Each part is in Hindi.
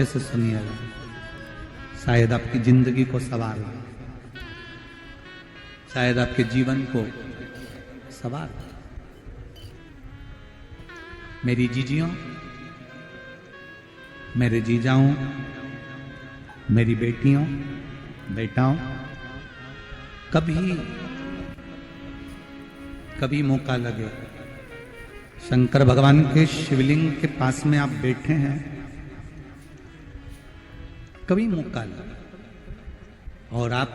से सुनिएगा, शायद आपकी जिंदगी को सवार हो, शायद आपके जीवन को सवार हो। मेरी जीजियों, मेरे जीजाओं, मेरी बेटियों, बेटाओं, कभी मौका लगे, शंकर भगवान के शिवलिंग के पास में आप बैठे हैं, कभी मौका लगे और आप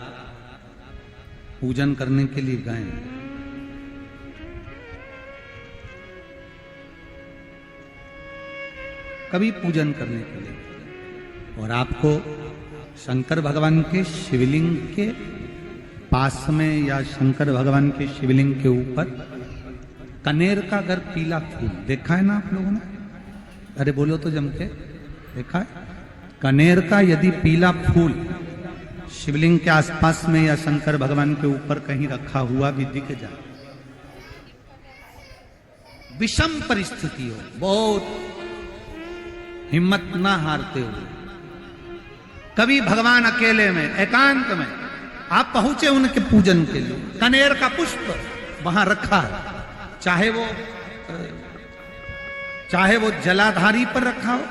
पूजन करने के लिए गए, कभी पूजन करने के लिए और आपको शंकर भगवान के शिवलिंग के पास में या शंकर भगवान के शिवलिंग के ऊपर कनेर का अगर पीला फूल देखा है ना आप लोगों ने, अरे बोलो तो जम के, देखा है? कनेर का यदि पीला फूल शिवलिंग के आसपास में या शंकर भगवान के ऊपर कहीं रखा हुआ भी दिख जाए, विषम परिस्थिति हो, बहुत हिम्मत ना हारते हुए, कभी भगवान अकेले में एकांत में आप पहुंचे उनके पूजन के लिए, कनेर का पुष्प वहां रखा है, चाहे वो जलाधारी पर रखा हो,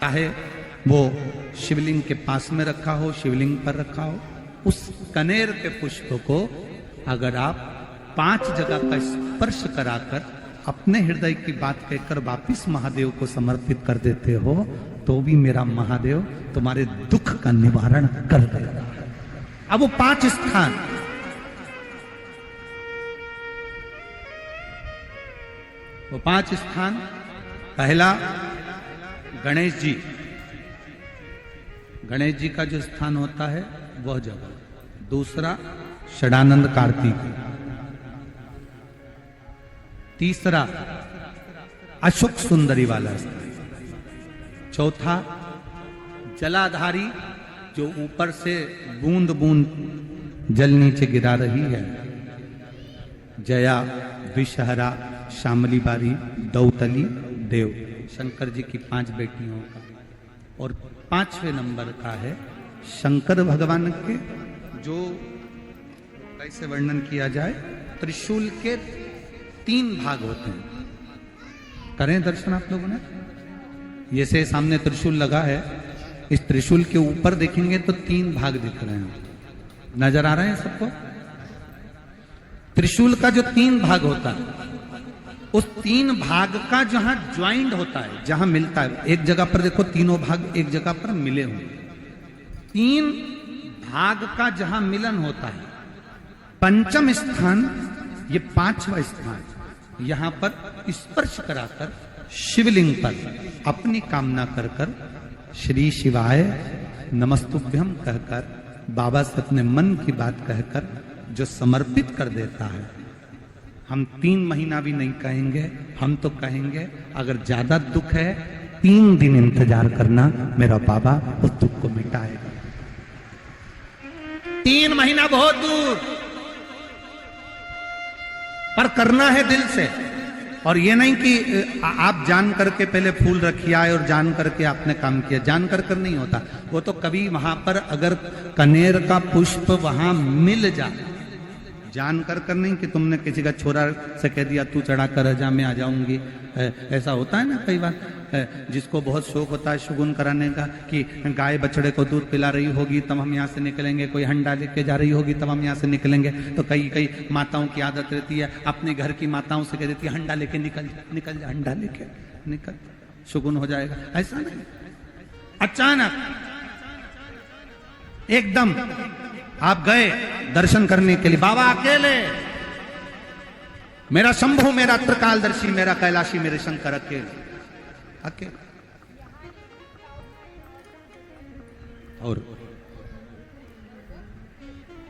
चाहे वो शिवलिंग के पास में रखा हो, शिवलिंग पर रखा हो, उस कनेर के पुष्प को अगर आप 5 जगह का स्पर्श कराकर अपने हृदय की बात कहकर वापिस महादेव को समर्पित कर देते हो, तो भी मेरा महादेव तुम्हारे दुख का निवारण कर देगा। अब वो 5 स्थान, वो 5 स्थान, पहला गणेश जी, गणेश जी का जो स्थान होता है वह जगह, दूसरा षडानंद कार्तिक, तीसरा अशोक सुंदरी वाला स्थान, चौथा जलाधारी जो ऊपर से बूंद बूंद जल नीचे गिरा रही है, जया, विषहरा, शामली बारी, दौतली, देव, शंकर जी की 5 बेटियों का, और 5वें नंबर का है शंकर भगवान के, जो कैसे वर्णन किया जाए, त्रिशूल के 3 भाग होते हैं। करें दर्शन आप लोगों ने, ये से सामने त्रिशूल लगा है, इस त्रिशूल के ऊपर देखेंगे तो 3 भाग दिख रहे हैं, नजर आ रहे हैं सबको? त्रिशूल का जो 3 भाग होता है, उस 3 भाग का जहां ज्वाइंट होता है, जहां मिलता है, एक जगह पर देखो तीनों भाग एक जगह पर मिले हुए, 3 भाग का जहां मिलन होता है, 5वां स्थान, ये 5वां स्थान, यहां पर स्पर्श कराकर शिवलिंग पर अपनी कामना कर कर श्री शिवाय नमस्तुभ्यम कहकर बाबा से अपने मन की बात कहकर जो समर्पित कर देता है, हम 3 महीना भी नहीं कहेंगे, हम तो कहेंगे अगर ज्यादा दुख है 3 दिन इंतजार करना, मेरा बाबा उस दुख को मिटाएगा। 3 महीना बहुत दूर, पर करना है दिल से, और ये नहीं कि आप जान करके पहले फूल रखिए आए और जान करके आपने काम किया, जान कर नहीं होता वो तो, कभी वहां पर अगर कनेर का पुष्प वहां मिल जाए, जान कर नहीं कि तुमने किसी का छोरा से कह दिया तू चढ़ा कर जा मैं आ जाऊंगी, ऐसा होता है ना कई बार, जिसको बहुत शौक होता है शगुन कराने का, कि गाय बछड़े को दूध पिला रही होगी तब हम यहाँ से निकलेंगे, कोई हंडा लेके जा रही होगी तब हम यहाँ से निकलेंगे, तो कई माताओं की आदत रहती है, अपने घर की माताओं से कह देती है हंडा लेके निकल जा, हंडा लेके निकल, शगुन हो जाएगा। ऐसा नहीं, अचानक एकदम आप गए दर्शन करने के लिए, बाबा अकेले, मेरा शंभु, मेरा त्रिकालदर्शी, मेरा कैलाशी, मेरे शंकर अकेले, और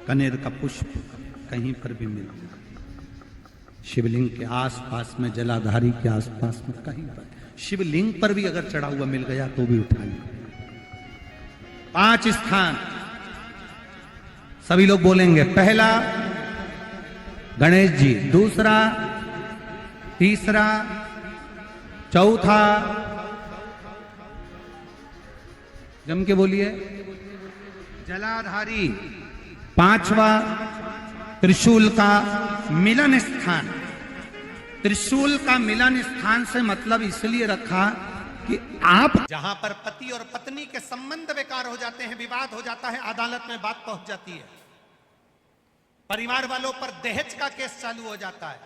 कनेर का पुष्प कहीं पर भी मिला, शिवलिंग के आसपास में, जलाधारी के आसपास में, कहीं पर, शिवलिंग पर भी अगर चढ़ा हुआ मिल गया तो भी उठा लिया। 5 स्थान सभी लोग बोलेंगे, पहला गणेश जी, दूसरा, तीसरा, चौथा, जम के बोलिए। जलाधारी, पांचवा त्रिशूल का मिलन स्थान। त्रिशूल का मिलन स्थान से मतलब इसलिए रखा कि आप जहां पर पति और पत्नी के संबंध बेकार हो जाते हैं, विवाद हो जाता है, अदालत में बात पहुंच जाती है, परिवार वालों पर दहेज का केस चालू हो जाता है,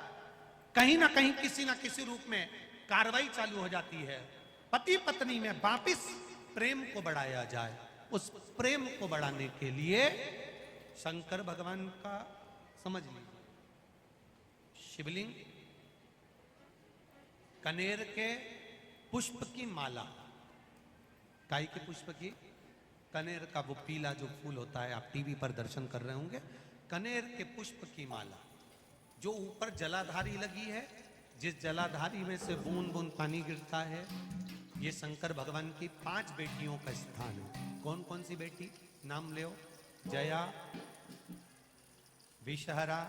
कहीं ना कहीं किसी ना किसी रूप में कार्रवाई चालू हो जाती है, पति पत्नी में वापिस प्रेम को बढ़ाया जाए, उस प्रेम को बढ़ाने के लिए शंकर भगवान का समझ लीजिए शिवलिंग, कनेर के पुष्प की माला, गाय के पुष्प की, कनेर का वो पीला जो फूल होता है, आप टीवी पर दर्शन कर रहे होंगे, कनेर के पुष्प की माला जो ऊपर जलाधारी लगी है, जिस जलाधारी में से बूंद बूंद पानी गिरता है, ये शंकर भगवान की 5 बेटियों का स्थान है। कौन कौन सी बेटी नाम ले? जया, विषहरा,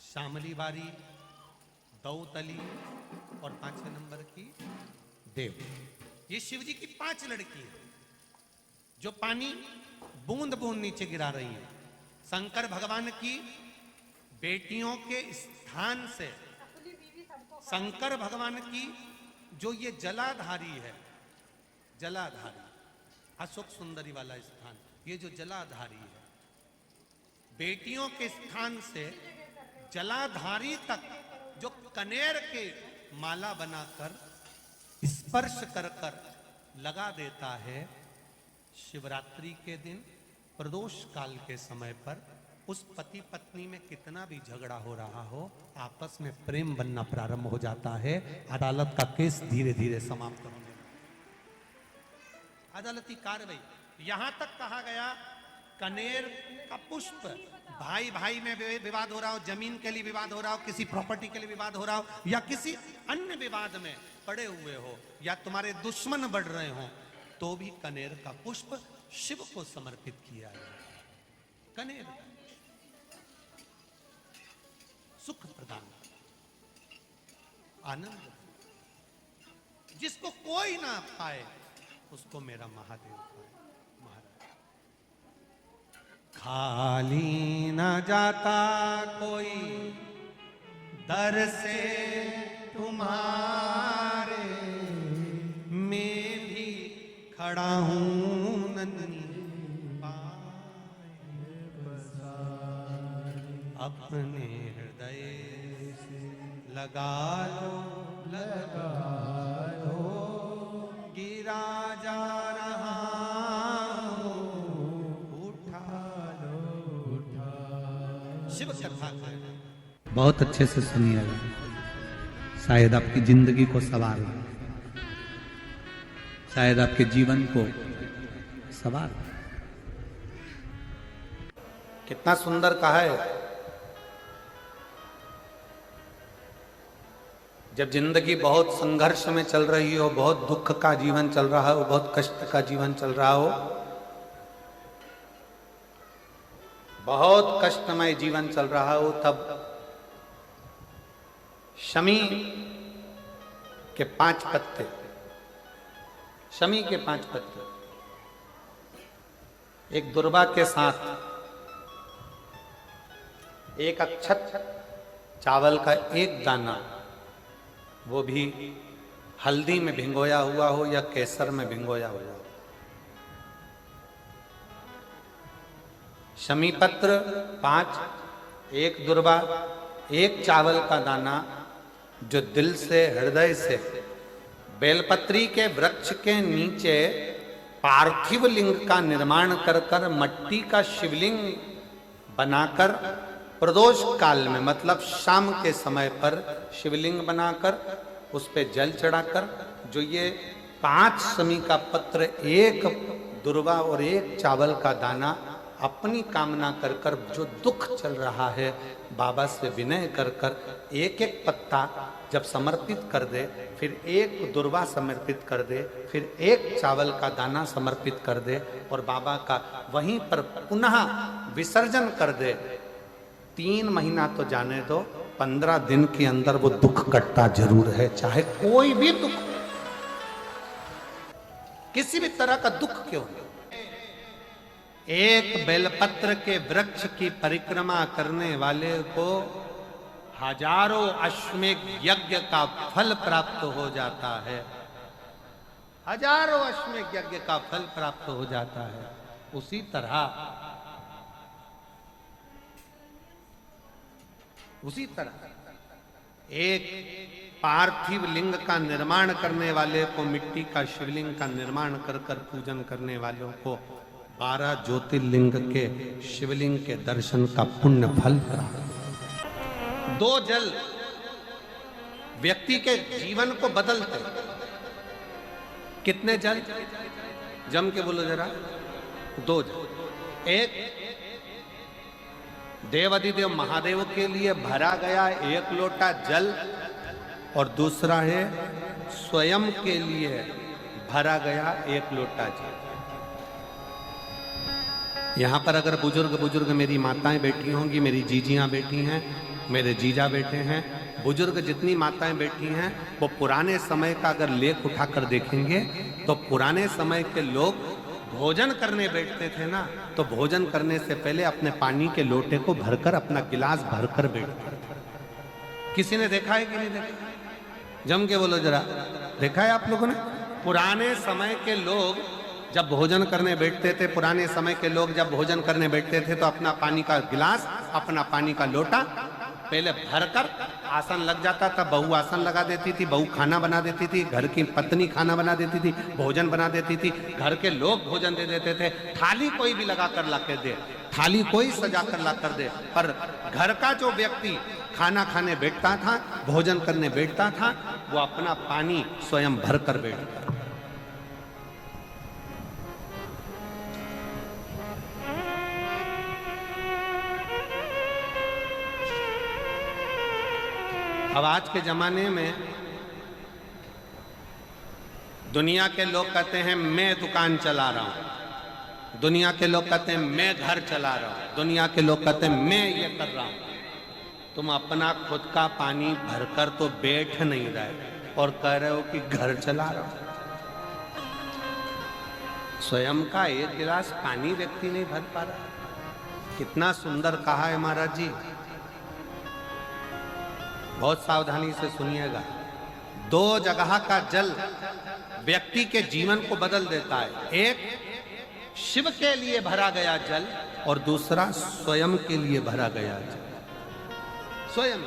श्यामली बारी, दौतली और 5वें नंबर की देव। ये शिव जी की 5 लड़की है जो पानी बूंद बूंद नीचे गिरा रही है। शंकर भगवान की बेटियों के स्थान से शंकर भगवान की जो ये जलाधारी है, जलाधारी अशोक सुंदरी वाला स्थान, ये जो जलाधारी है, बेटियों के स्थान से जलाधारी तक जो कनेर के माला बनाकर स्पर्श कर कर लगा देता है, शिवरात्रि के दिन प्रदोष काल के समय पर उस पति पत्नी में कितना भी झगड़ा हो रहा हो, आपस में प्रेम बनना प्रारंभ हो जाता है। अदालत का केस धीरे धीरे समाप्त होने लगता है। अदालती कार्रवाई यहां तक कहा गया, कनेर का पुष्प, भाई भाई में विवाद हो रहा हो, जमीन के लिए विवाद हो रहा हो, किसी प्रॉपर्टी के लिए विवाद हो रहा हो, या किसी अन्य विवाद में पड़े हुए हो, या तुम्हारे दुश्मन बढ़ रहे हो, तो भी कनेर का पुष्प शिव को समर्पित किया जाए। कनेर का सुख प्रदान, आनंद, जिसको कोई ना पाए उसको मेरा महादेव पाए। खाली न जाता कोई दर से तुम्हारे, मैं भी खड़ा हूं नन्ही पाए अपने हृदय से लगा लो, गिरा जा रहा शिव कथा है। बहुत अच्छे से सुनिएगा, शायद आपकी जिंदगी को सवार हो, शायद आपके जीवन को सवार हो। कितना सुंदर कहा है। जब जिंदगी बहुत संघर्ष में चल रही हो, बहुत दुख का जीवन चल रहा हो, बहुत कष्ट का जीवन चल रहा हो, बहुत कष्टमय जीवन चल रहा हो, तब शमी के 5 पत्ते, शमी के 5 पत्ते, एक दुर्वा के साथ एक अक्षत चावल का एक दाना, वो भी हल्दी में भिंगोया हुआ हो या केसर में भिंगोया हुआ हो, शमी पत्र 5, एक दुर्वा, एक चावल का दाना, जो दिल से हृदय से बेलपत्री के वृक्ष के नीचे पार्थिव लिंग का निर्माण कर कर मट्टी का शिवलिंग बनाकर प्रदोष काल में, मतलब शाम के समय पर शिवलिंग बनाकर उस पे जल चढ़ाकर, जो ये 5 शमी का पत्र, एक दुर्वा और एक चावल का दाना, अपनी कामना कर कर, जो दुख चल रहा है, बाबा से विनय कर कर एक एक पत्ता जब समर्पित कर दे, फिर एक दुर्वा समर्पित कर दे, फिर एक चावल का दाना समर्पित कर दे और बाबा का वहीं पर पुनः विसर्जन कर दे, 3 महीना तो जाने दो, 15 दिन के अंदर वो दुख कटता जरूर है, चाहे कोई भी दुख। किसी भी तरह का दुख क्यों नहीं। एक बेलपत्र के वृक्ष की परिक्रमा करने वाले को हजारों अश्वमेध यज्ञ का फल प्राप्त हो जाता है। हजारों अश्वमेध यज्ञ का फल प्राप्त हो जाता है। उसी तरह एक पार्थिव लिंग का निर्माण करने वाले को, मिट्टी का शिवलिंग का निर्माण कर कर पूजन करने वालों को 12 ज्योतिर्लिंग के शिवलिंग के दर्शन का पुण्य फल प्राप्त। 2 जल व्यक्ति के जीवन को बदलते। कितने जल? जम के बोलो जरा। 2 जल। एक देवाधिदेव महादेव के लिए भरा गया 1 लोटा जल और दूसरा है स्वयं के लिए भरा गया 1 लोटा जल। यहां पर अगर बुजुर्ग मेरी माताएं बैठी होंगी, मेरी जीजियां बैठी हैं, मेरे जीजा बैठे हैं, बुजुर्ग जितनी माताएं बैठी हैं, वो पुराने समय का अगर लेख उठाकर देखेंगे तो पुराने समय के लोग भोजन करने बैठते थे ना, तो भोजन करने से पहले अपने पानी के लोटे को भरकर, अपना गिलास भरकर बैठते थे। किसी ने देखा है कि नहीं देखा? जम के बोलो जरा। देखा है आप लोगों ने? पुराने समय के लोग जब भोजन करने बैठते थे, पुराने समय के लोग जब भोजन करने बैठते थे तो अपना पानी का गिलास, अपना पानी का लोटा पहले भरकर आसन लग जाता था। बहू आसन लगा देती थी, बहू खाना बना देती थी, घर की पत्नी खाना बना देती थी, भोजन बना देती थी, घर के लोग भोजन दे देते थे। थाली कोई भी लगा कर ला के दे, थाली कोई सजा कर ला कर दे, पर घर का जो व्यक्ति खाना खाने बैठता था, भोजन करने बैठता था, वो अपना पानी स्वयं भर कर बैठता। अब आज के जमाने में दुनिया के लोग कहते हैं मैं दुकान चला रहा हूं, दुनिया के लोग कहते हैं मैं घर चला रहा हूं, दुनिया के लोग कहते हैं मैं ये कर रहा हूं। तुम अपना खुद का पानी भरकर तो बैठ नहीं रहे और कह रहे हो कि घर चला रहा हूं। स्वयं का 1 गिलास पानी व्यक्ति नहीं भर पा रहा। कितना सुंदर कहा है महाराज जी। बहुत सावधानी से सुनिएगा। 2 जगह का जल व्यक्ति के जीवन को बदल देता है। एक शिव के लिए भरा गया जल और दूसरा स्वयं के लिए भरा गया जल। स्वयं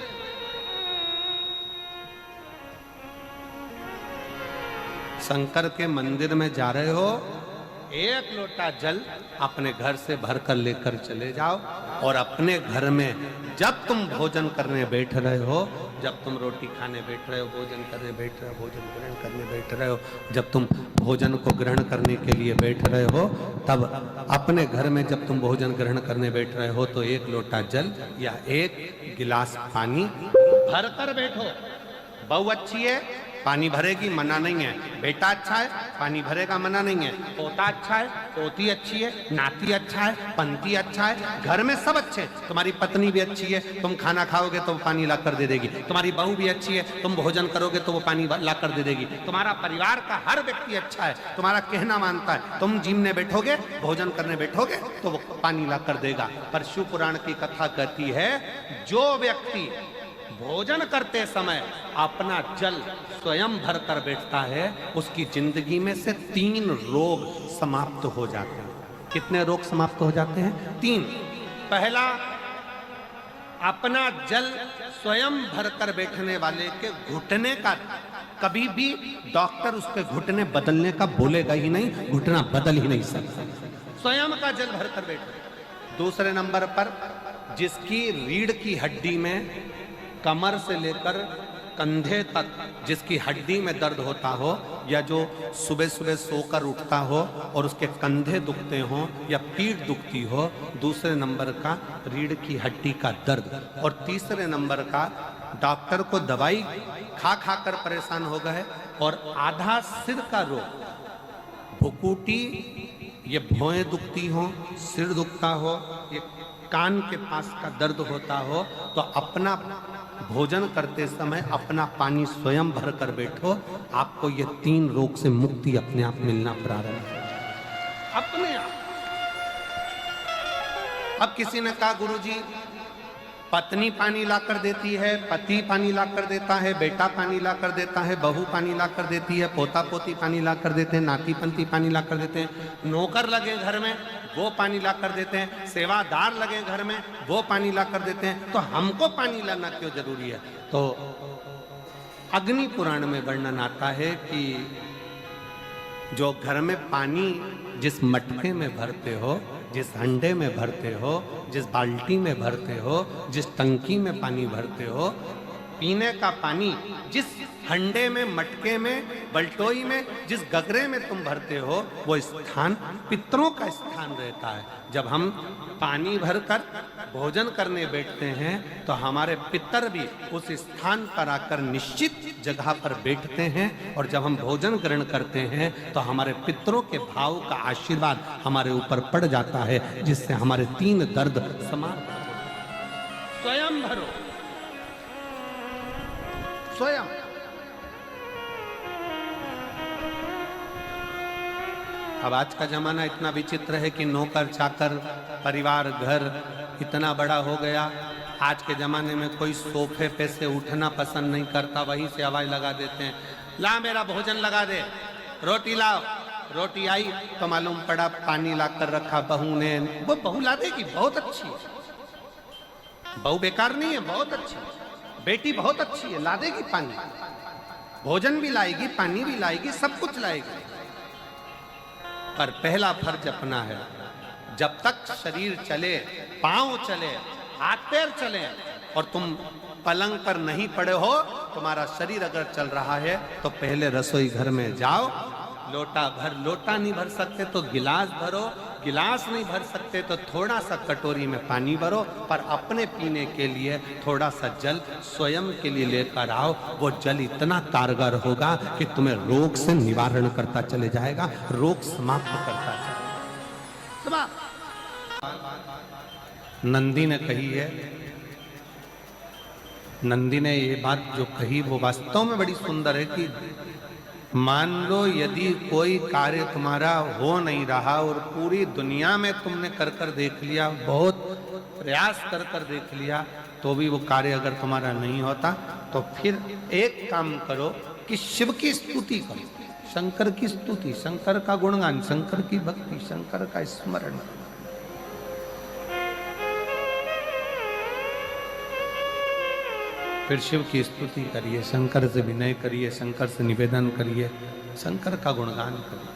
शंकर के मंदिर में जा रहे हो, 1 लोटा जल अपने घर से भरकर लेकर चले जाओ और अपने घर में जब तुम भोजन करने बैठ रहे हो, जब तुम रोटी खाने बैठ रहे हो, भोजन करने बैठ रहे हो, भोजन ग्रहण करने बैठ रहे हो, जब तुम भोजन को ग्रहण करने के लिए बैठ रहे हो, तब अपने घर में जब तुम भोजन ग्रहण करने बैठ रहे हो तो 1 लोटा जल या 1 गिलास पानी भरकर बैठो। बहू अच्छी है, पानी भरेगी, मना नहीं है। बेटा अच्छा है, पानी भरेगा, मना नहीं है। पोता अच्छा है, पोती अच्छी है, नाती अच्छा है, पंती अच्छा है, घर में सब अच्छे हैं। तुम्हारी पत्नी भी अच्छी है, तुम खाना खाओगे तो वो पानी ला कर दे देगी। तुम्हारी बहू भी अच्छी है, तुम भोजन करोगे तो वो पानी ला कर दे देगी। तुम्हारा परिवार का हर व्यक्ति अच्छा है, तुम्हारा कहना मानता है। तुम जिमने बैठोगे, भोजन करने बैठोगे तो वो पानी ला कर देगा। पर शिव पुराण की कथा कहती है, जो व्यक्ति भोजन करते समय अपना जल स्वयं भर कर बैठता है, उसकी जिंदगी में से 3 रोग समाप्त हो जाते हैं। कितने रोग समाप्त हो जाते हैं? 3। पहला, अपना जल स्वयं भर कर बैठने वाले के घुटने का कभी भी डॉक्टर उसके घुटने बदलने का बोलेगा ही नहीं, घुटना बदल ही नहीं सकता। स्वयं का जल भर कर बैठे। दूसरे नंबर पर, जिसकी रीढ़ की हड्डी में कमर से लेकर कंधे तक जिसकी हड्डी में दर्द होता हो, या जो सुबह सुबह सोकर उठता हो और उसके कंधे दुखते हो या पीठ दुखती हो। दूसरे नंबर का रीढ़ की हड्डी का दर्द। और तीसरे नंबर का, डॉक्टर को दवाई खा खा कर परेशान हो गए और आधा सिर का रोग, भुकुटी, ये भौएं दुखती हो, सिर दुखता हो, ये कान के पास का दर्द होता हो, तो अपना भोजन करते समय अपना पानी स्वयं भर कर बैठो, आपको ये 3 रोग से मुक्ति अपने आप मिलना प्रारंभ हो अपने आप। अब किसी ने कहा गुरुजी पत्नी पानी ला कर देती है, पति पानी ला कर देता है, बेटा पानी ला कर देता है, बहू पानी ला कर देती है, पोता पोती पानी ला कर देते हैं, नाती पंती पानी ला कर देते हैं, नौकर लगे घर में वो पानी ला कर देते हैं, सेवादार लगे घर में वो पानी ला कर देते हैं, तो हमको पानी लाना क्यों जरूरी है? तो अग्नि पुराण में वर्णन आता है कि जो घर में पानी जिस मटके में भरते हो, जिस हंडे में भरते हो, जिस बाल्टी में भरते हो, जिस टंकी में पानी भरते हो, पीने का पानी जिस हंडे में, मटके में, बल्टोई में, जिस गगरे में तुम भरते हो, वो स्थान पितरों का स्थान रहता है। जब हम पानी भरकर भोजन करने बैठते हैं तो हमारे पितर भी उस स्थान पर आकर निश्चित जगह पर बैठते हैं, और जब हम भोजन ग्रहण करते हैं तो हमारे पितरों के भाव का आशीर्वाद हमारे ऊपर पड़ जाता है, जिससे हमारे 3 दर्द समाप्त हो। स्वयं भरो, स्वयं। अब आज का जमाना इतना विचित्र है कि नौकर चाकर, परिवार, घर इतना बड़ा हो गया। आज के जमाने में कोई सोफे पे से उठना पसंद नहीं करता, वहीं से आवाज लगा देते हैं, ला मेरा भोजन लगा दे, रोटी लाओ। रोटी आई तो मालूम पड़ा पानी ला कर रखा बहू ने। वो बहू ला देगी, बहुत अच्छी है, बहू बेकार नहीं है, बहुत अच्छी है, बेटी बहुत अच्छी है, ला देगी पानी, भोजन भी लाएगी, पानी भी लाएगी, सब कुछ लाएगी। पर पहला फर्ज अपना है, जब तक शरीर चले, पांव चले, हाथ पैर चले और तुम पलंग पर नहीं पड़े हो, तुम्हारा शरीर अगर चल रहा है तो पहले रसोई घर में जाओ, लोटा भर, लोटा नहीं भर सकते तो गिलास भरो, गिलास नहीं भर सकते तो थोड़ा सा कटोरी में पानी भरो, पर अपने पीने के लिए थोड़ा सा जल स्वयं के लिए लेकर आओ। वो जल इतना कारगर होगा कि तुम्हें रोग से निवारण करता चले जाएगा, रोग समाप्त करता चलेगा। नंदी ने कही है, नंदी ने ये बात जो कही वो वास्तव में बड़ी सुंदर है कि मान लो यदि कोई कार्य तुम्हारा हो नहीं रहा और पूरी दुनिया में तुमने कर कर देख लिया, बहुत प्रयास कर कर देख लिया, तो भी वो कार्य अगर तुम्हारा नहीं होता, तो फिर एक काम करो कि शिव की स्तुति करो, शंकर की स्तुति, शंकर का गुणगान, शंकर की भक्ति, शंकर का स्मरण। फिर शिव की स्तुति करिए, शंकर से विनय करिए, शंकर से निवेदन करिए, शंकर का गुणगान करिए।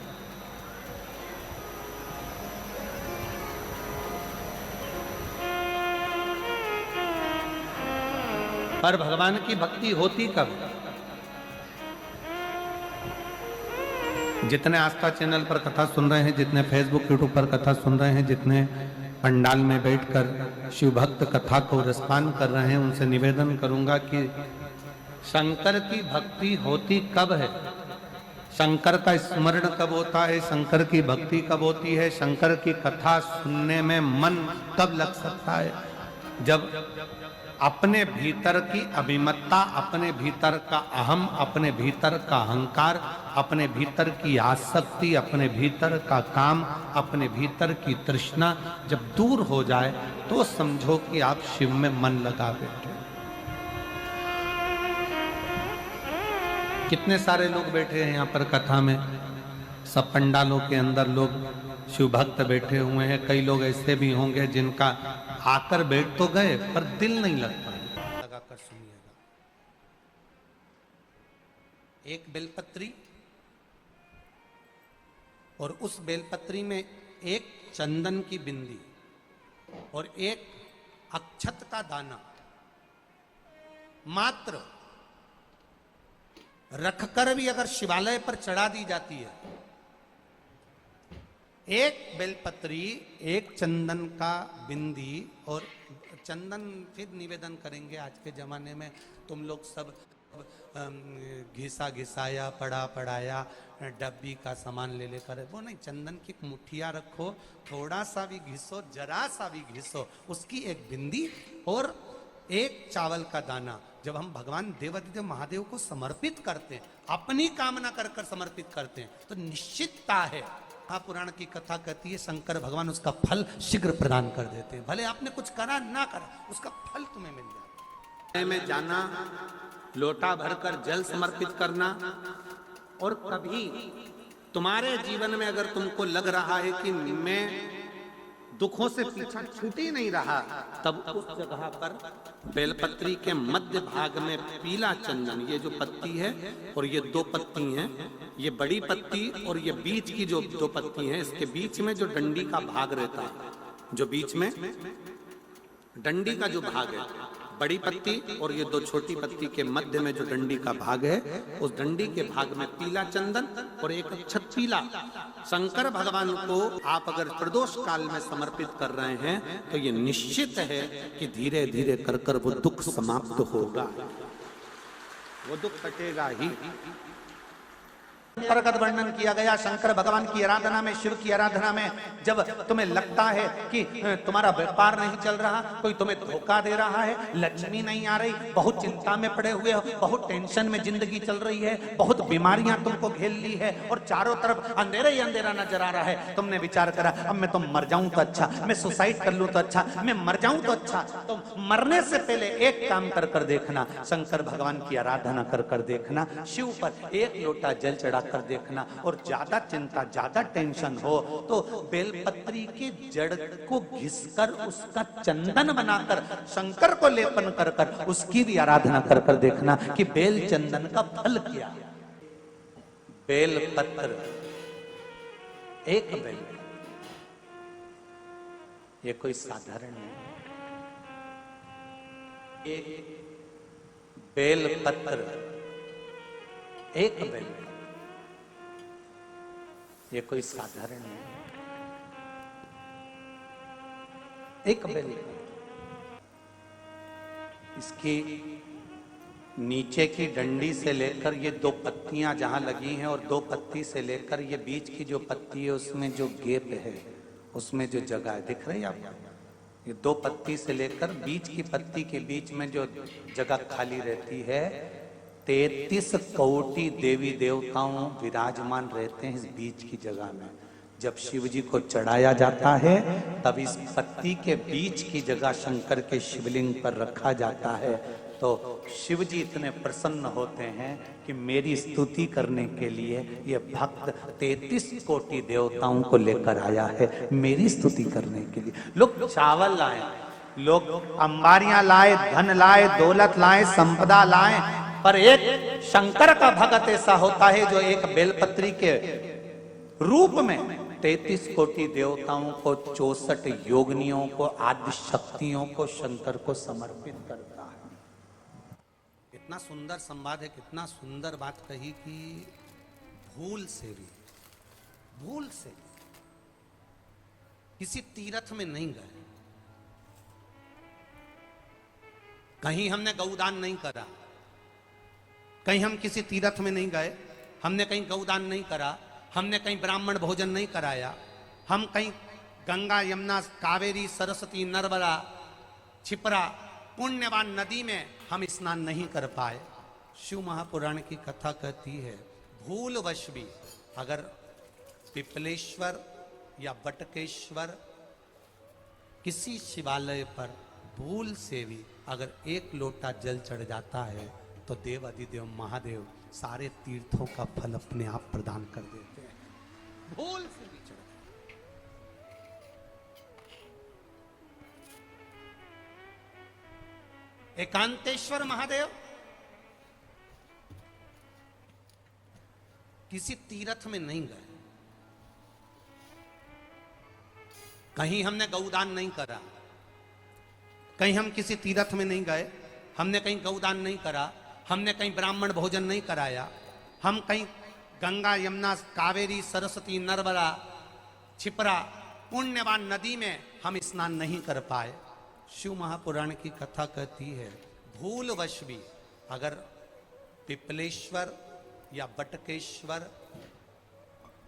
पर भगवान की भक्ति होती कब? जितने आस्था चैनल पर कथा सुन रहे हैं, जितने फेसबुक यूट्यूब पर कथा सुन रहे हैं, जितने पंडाल में बैठकर शिव भक्त कथा को रसपान कर रहे हैं, उनसे निवेदन करूंगा कि शंकर की भक्ति होती कब है, शंकर का स्मरण कब होता है, शंकर की भक्ति कब होती है, शंकर की कथा सुनने में मन कब लग सकता है? जब अपने भीतर की अभिमत्ता, अपने भीतर का अहम, अपने भीतर का अहंकार, अपने भीतर की आसक्ति, अपने भीतर का काम, अपने भीतर की तृष्णा जब दूर हो जाए तो समझो कि आप शिव में मन लगा बैठे। कितने सारे लोग बैठे हैं यहाँ पर कथा में, सब पंडालों के अंदर लोग शिव भक्त बैठे हुए हैं। कई लोग ऐसे भी होंगे जिनका आकर बैठ तो गए पर दिल नहीं लगता। लगाकर सुनिएगा, एक बेलपत्री और उस बेलपत्री में एक चंदन की बिंदी और एक अक्षत का दाना मात्र रखकर भी अगर शिवालय पर चढ़ा दी जाती है, एक बेलपत्री, एक चंदन का बिंदी और चंदन फिर निवेदन करेंगे। आज के जमाने में तुम लोग सब घिसा घिसाया, पड़ा पड़ाया, डब्बी का सामान ले लेकर, वो नहीं, चंदन की मुठिया रखो, थोड़ा सा भी घिसो, जरा सा भी घिसो, उसकी एक बिंदी और एक चावल का दाना जब हम भगवान देवादिदेव महादेव को समर्पित करते हैं, अपनी कामना कर कर समर्पित करते हैं, तो निश्चितता है, महापुराण की कथा कहती है शंकर भगवान उसका फल शीघ्र प्रदान कर देते हैं। भले आपने कुछ करा ना करा, उसका फल तुम्हें मिल जाए। में जाना, लोटा भरकर जल समर्पित करना, और कभी तुम्हारे जीवन में अगर तुमको लग रहा है कि मैं दुखों से पीछा छूट ही नहीं रहा, तब उस जगह पर बेलपत्री के मध्य भाग में पीला चंदन, ये जो पत्ती है और ये दो पत्ती हैं, ये बड़ी पत्ती और ये बीच की जो दो पत्ती हैं, इसके बीच में जो डंडी का भाग रहता है, जो बीच में डंडी का जो भाग है, बड़ी पत्ती और ये दो छोटी पत्ती के मध्य में जो डंडी का भाग है, उस डंडी के भाग में पीला चंदन और एक अक्षत पीला शंकर भगवान को आप अगर प्रदोष काल में समर्पित कर रहे हैं, तो ये निश्चित है कि धीरे धीरे कर कर वो दुख समाप्त होगा, वो दुख कटेगा ही। प्रगत वर्णन किया गया शंकर भगवान की आराधना में, शिव की आराधना में, जब तुम्हें लगता है कि तुम्हारा व्यापार नहीं चल रहा, कोई तुम्हें धोखा दे रहा है, लक्ष्मी नहीं आ रही, बहुत चिंता में पड़े हुए हो, बहुत टेंशन में जिंदगी चल रही है, बहुत बीमारियां तुमको घेर ली है और चारों तरफ अंधेरा ही अंधेरा नजर आ रहा है, तुमने विचार करा अब मैं तो मर जाऊं तो अच्छा, मैं सुसाइड कर लूं तो अच्छा, मैं मर जाऊं तो अच्छा, तो मरने से पहले एक काम कर कर देखना, शंकर भगवान की आराधना कर कर देखना, शिव पर एक लोटा जल चढ़ा कर देखना, और ज्यादा चिंता ज्यादा टेंशन हो तो बेलपत्री के जड़ को घिसकर उसका चंदन बनाकर शंकर को लेपन कर कर उसकी भी आराधना कर कर देखना कि बेल चंदन का फल क्या। बेल पत्र, एक बेल, ये कोई साधारण नहीं, एक बेल पत्र, एक बेल, ये कोई साधारण नहीं, एक बेल। इसकी नीचे की डंडी से लेकर ये दो पत्तियां जहां लगी हैं, और दो पत्ती से लेकर ये बीच की जो पत्ती है उसमें जो गैप है, उसमें जो जगह है, दिख रही है आपको, ये दो पत्ती से लेकर बीच की पत्ती के बीच में जो जगह खाली रहती है, 33 कोटि देवी देवताओं विराजमान रहते हैं इस बीच की जगह में। जब शिव जी को चढ़ाया जाता है तब इस पत्ती के बीच की जगह शंकर के शिवलिंग पर रखा जाता है, तो शिव जी इतने प्रसन्न होते हैं कि मेरी स्तुति करने के लिए ये भक्त 33 कोटि देवताओं को लेकर आया है, मेरी स्तुति करने के लिए। लोग चावल लाए, लोग अंबारियां लाए, धन लाए, दौलत लाए, संपदा लाए, पर एक शंकर का भगत ऐसा होता है जो एक बेलपत्री के रूप में 33 कोटि देवताओं को, 64 योगिनियों को, आदि शक्तियों को शंकर को समर्पित करता है। कितना सुंदर संवाद है, कितना सुंदर बात कही कि भूल से किसी तीर्थ में नहीं गए, कहीं हमने गौदान नहीं करा, कहीं हम किसी तीर्थ में नहीं गए, हमने कहीं गौदान नहीं करा, हमने कहीं ब्राह्मण भोजन नहीं कराया, हम कहीं गंगा यमुना कावेरी सरस्वती नर्मदा छिपरा पुण्यवान नदी में हम स्नान नहीं कर पाए। शिव महापुराण की कथा कहती है भूलवश भी अगर पिपलेश्वर या बटकेश्वर किसी शिवालय पर भूल से भी अगर एक लोटा जल चढ़ जाता है तो देव अधिदेव महादेव सारे तीर्थों का फल अपने आप प्रदान कर देते हैं। भूल से भी चढ़ एकांतेश्वर महादेव किसी तीर्थ में नहीं गए, कहीं हमने गौदान नहीं करा, कहीं हम किसी तीर्थ में नहीं गए, हमने कहीं गौदान नहीं करा, हमने कहीं ब्राह्मण भोजन नहीं कराया, हम कहीं गंगा यमुना कावेरी सरस्वती नर्मदा छिपरा पुण्यवान नदी में हम स्नान नहीं कर पाए। शिव महापुराण की कथा कहती है भूलवश भी अगर पिपलेश्वर या बटकेश्वर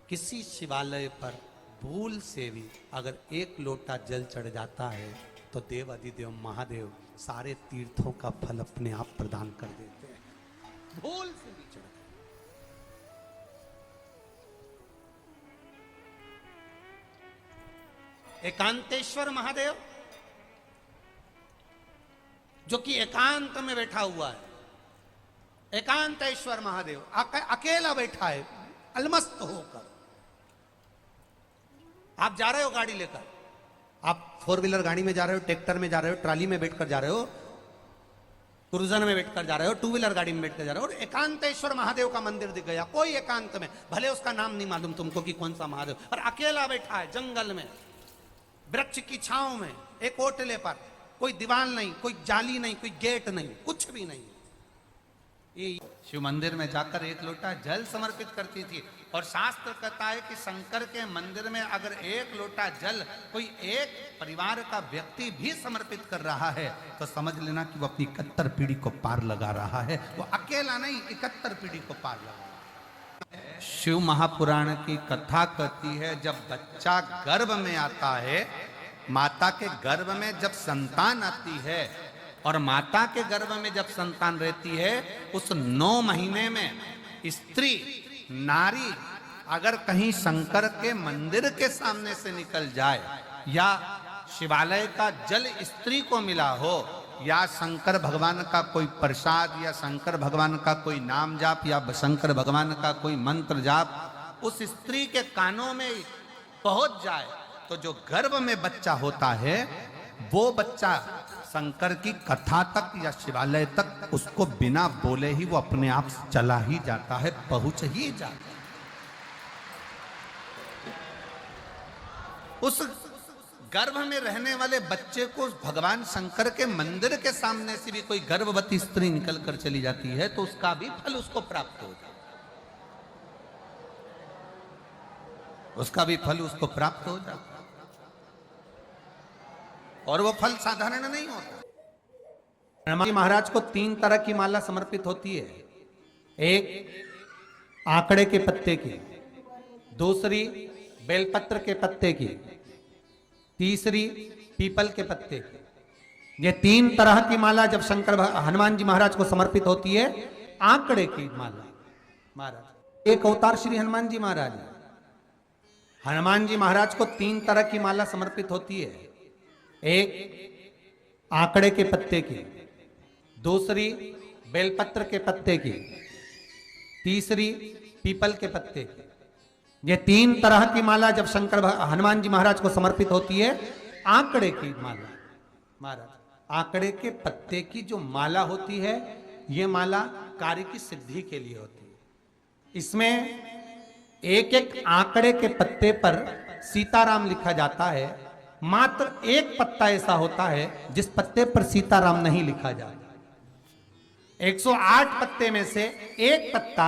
किसी शिवालय पर भूल से भी अगर एक लोटा जल चढ़ जाता है तो देव अधिदेव महादेव सारे तीर्थों का फल अपने आप प्रदान कर देते हैं। भूल से भी चढ़ एकांतेश्वर महादेव जो कि एकांत में बैठा हुआ है, एकांतेश्वर महादेव अकेला बैठा है अलमस्त होकर। आप जा रहे हो गाड़ी लेकर, आप 4 व्हीलर गाड़ी में जा रहे हो, ट्रैक्टर में जा रहे हो, ट्राली में बैठकर जा रहे हो, क्रूजर में बैठकर जा रहे हो, 2 व्हीलर गाड़ी में बैठकर जा रहे हो, और एकांतेश्वर महादेव का मंदिर दिख गया, कोई एकांत में, भले उसका नाम नहीं मालूम तुमको कि कौन सा महादेव, और अकेला बैठा है जंगल में, वृक्ष की छांव में, एक ओटले पर, कोई दीवार नहीं, कोई जाली नहीं, कोई गेट नहीं, कुछ भी नहीं। ये शिव मंदिर में जाकर 1 लोटा जल समर्पित करती थी, और शास्त्र कहता है कि शंकर के मंदिर में अगर 1 लोटा जल कोई एक परिवार का व्यक्ति भी समर्पित कर रहा है तो समझ लेना कि वो अपनी 71 पीढ़ी को पार लगा रहा है। वो अकेला नहीं, 71 पीढ़ी को पार लगा रहा है। शिव महापुराण की कथा कहती है जब बच्चा गर्भ में आता है, माता के गर्भ में जब संतान आती है, और माता के गर्भ में जब संतान रहती है, उस 9 महीने में स्त्री नारी अगर कहीं शंकर के मंदिर के सामने से निकल जाए, या शिवालय का जल स्त्री को मिला हो, या शंकर भगवान का कोई प्रसाद, या शंकर भगवान का कोई नाम जाप, या शंकर भगवान का कोई मंत्र जाप उस स्त्री के कानों में पहुंच जाए, तो जो गर्भ में बच्चा होता है वो बच्चा शंकर की कथा तक या शिवालय तक उसको बिना बोले ही वो अपने आप चला ही जाता है, पहुंच ही जाता है। उस गर्भ में रहने वाले बच्चे को भगवान शंकर के मंदिर के सामने से भी कोई गर्भवती स्त्री निकल कर चली जाती है तो उसका भी फल उसको प्राप्त हो जाता है, उसका भी फल उसको प्राप्त हो जाता है। और वो फल साधारण नहीं होता। हनुमान जी महाराज को 3 तरह की माला समर्पित होती है, एक आंकड़े के पत्ते की, दूसरी बेलपत्र के पत्ते की, तीसरी पीपल के पत्ते की। ये 3 तरह की माला जब हनुमान जी महाराज को समर्पित होती है, आंकड़े की माला महाराज एक अवतार श्री हनुमान जी महाराज, हनुमान जी महाराज को 3 तरह की माला समर्पित होती है, एक आंकड़े के पत्ते की, दूसरी बेलपत्र के पत्ते की, तीसरी पीपल के पत्ते की। ये 3 तरह की माला जब हनुमान जी महाराज को समर्पित होती है, आंकड़े की माला महाराज, आंकड़े के पत्ते की जो माला होती है, ये माला कार्य की सिद्धि के लिए होती है। इसमें एक एक आंकड़े के पत्ते पर सीताराम लिखा जाता है, मात्र एक पत्ता ऐसा होता है जिस पत्ते पर सीताराम नहीं लिखा जाता। 108 पत्ते में से एक पत्ता,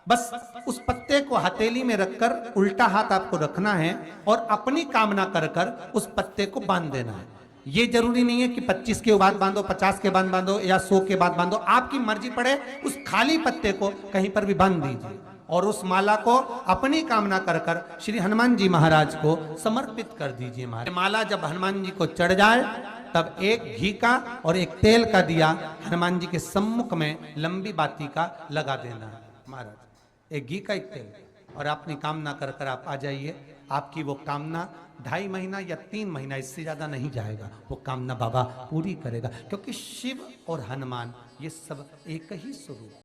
बस उस पत्ते को हथेली में रखकर उल्टा हाथ आपको रखना है और अपनी कामना कर कर उस पत्ते को बांध देना है। ये जरूरी नहीं है कि 25 के बाद बांधो, 50 के बाद बांधो या 100 के बाद बांधो, आपकी मर्जी पड़े। उस खाली पत्ते को कहीं पर भी बांध दीजिए और उस माला को अपनी कामना कर कर श्री हनुमान जी महाराज को समर्पित कर दीजिए। माला जब हनुमान जी को चढ़ जाए तब एक घी का और एक तेल का दिया हनुमान जी के सम्मुख में लंबी बाती का लगा देना है महाराज, एक घी का एक तेल, और अपनी कामना कर कर आप आ जाइए। आपकी वो कामना 2.5 महीना या 3 महीना, इससे ज्यादा नहीं जाएगा, वो कामना बाबा पूरी करेगा, क्योंकि शिव और हनुमान ये सब एक ही स्वरूप।